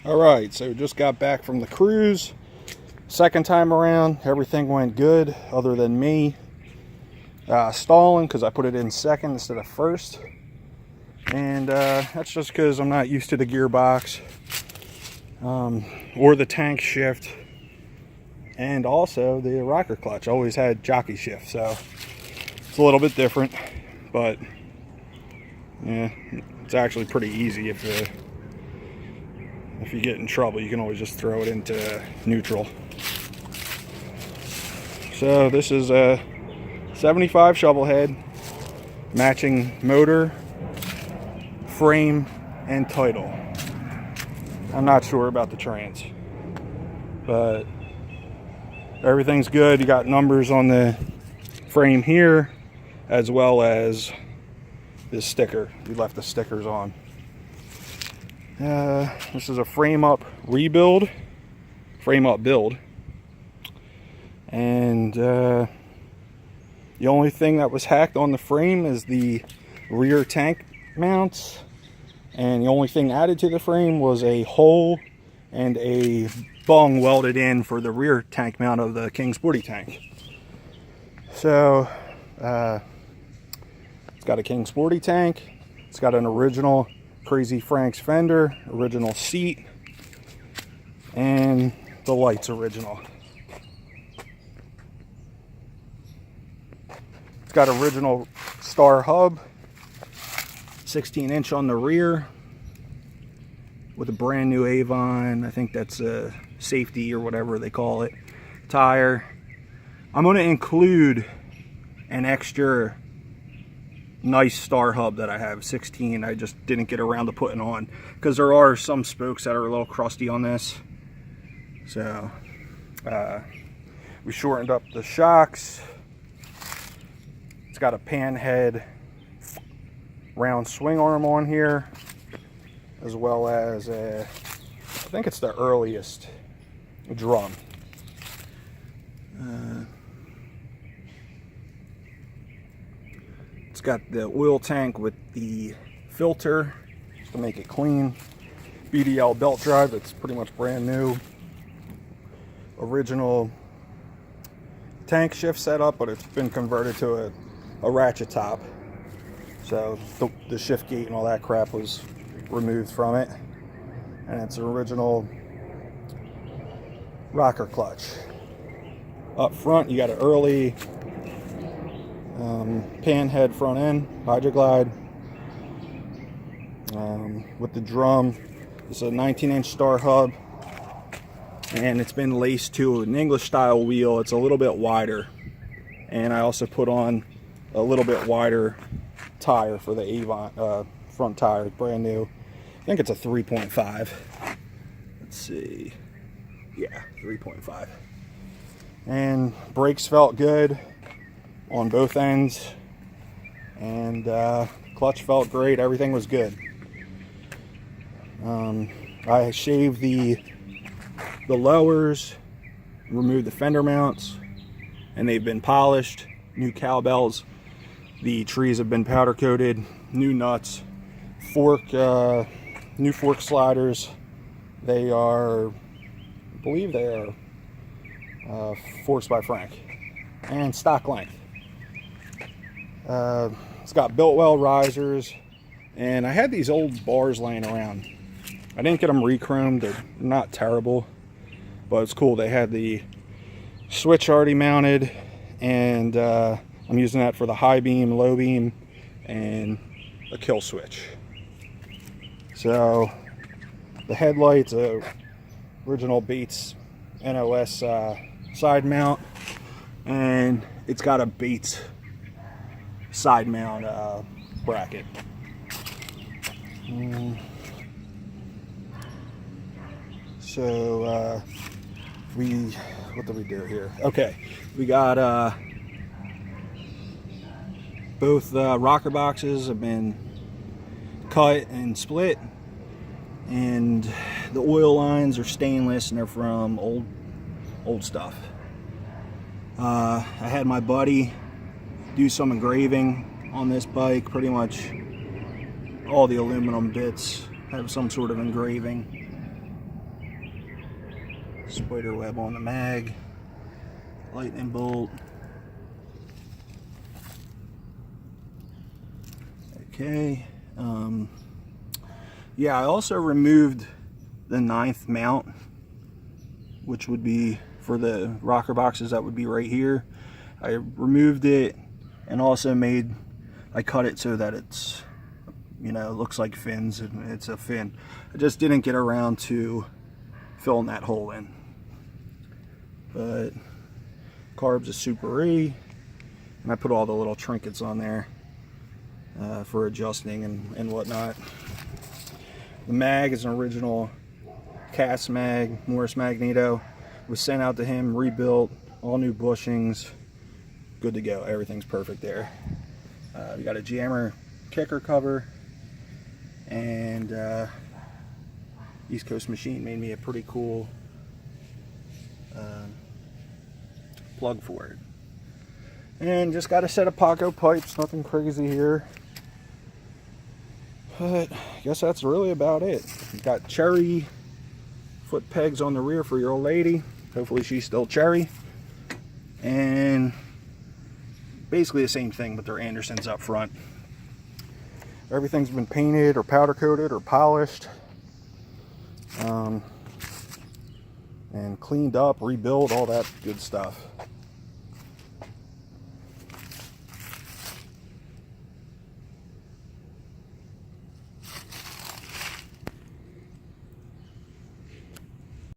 Alright, so just got back from the cruise. Second time around, everything went good other than me stalling because I put it in second instead of first. And that's just because I'm not used to the gearbox or the tank shift. And also the rocker clutch always had jockey shift, so it's a little bit different. But yeah, it's actually pretty easy if you get in trouble, you can always just throw it into neutral. So this is a 75 shovel head, matching motor, frame, and title. I'm not sure about the trans, but everything's good. You got numbers on the frame here, as well as this sticker. We left the stickers on. This is a frame up build, and the only thing that was hacked on the frame is the rear tank mounts, and the only thing added to the frame was a hole and a bung welded in for the rear tank mount of the King Sporty tank. So it's got a King Sporty tank, it's got an original Crazy Frank's fender, original seat, and the lights original. It's got original star hub, 16-inch on the rear, with a brand new Avon, I think that's a safety or whatever they call it, tire. I'm going to include an extra nice star hub that I have, 16. I just didn't get around to putting on because there are some spokes that are a little crusty on this. So we shortened up the shocks. It's got a pan head round swing arm on here, as well as I think it's the earliest drum. It's got the oil tank with the filter to make it clean. BDL belt drive that's pretty much brand new. Original tank shift setup, but it's been converted to a ratchet top. So the shift gate and all that crap was removed from it. And it's an original rocker clutch. Up front, you got an early pan head front end, Hydroglide. With the drum, it's a 19-inch star hub, and it's been laced to an English style wheel. It's a little bit wider, and I also put on a little bit wider tire for the Avon front tire, brand new. I think it's a 3.5. Let's see, yeah, 3.5. And brakes felt good on both ends, and clutch felt great. Everything was good. I shaved the lowers, removed the fender mounts, and they've been polished. New cowbells. The trees have been powder coated. New nuts. New fork sliders. They are, I believe they are forks by Frank, and stock length. It's got built well risers, and I had these old bars laying around. I didn't get them re-chromed. They're not terrible, but it's cool. They had the switch already mounted, and I'm using that for the high beam, low beam, and a kill switch. So the headlights, original Bates NOS side mount, and it's got a Bates side mount bracket. So what did we do here? Okay, we got both rocker boxes have been cut and split, and the oil lines are stainless and they're from old stuff. I had my buddy do some engraving on this bike. Pretty much all the aluminum bits have some sort of engraving. Spider web on the mag. Lightning bolt. Okay. Yeah, I also removed the 9th mount, which would be for the rocker boxes. That would be right here. I removed it and also I cut it so that it's, you know, it looks like fins and it's a fin. I just didn't get around to filling that hole in. But carb's a Super E, and I put all the little trinkets on there for adjusting and whatnot. The mag is an original cast mag, Morris Magneto. It was sent out to him, rebuilt, all new bushings, good to go. Everything's perfect there. We got a jammer kicker cover, and East Coast Machine made me a pretty cool plug for it. And just got a set of Paco pipes, nothing crazy here. But I guess that's really about it. Got cherry foot pegs on the rear for your old lady. Hopefully she's still cherry. And basically the same thing, but they're Andersons up front. Everything's been painted or powder coated or polished. And cleaned up, rebuilt, all that good stuff.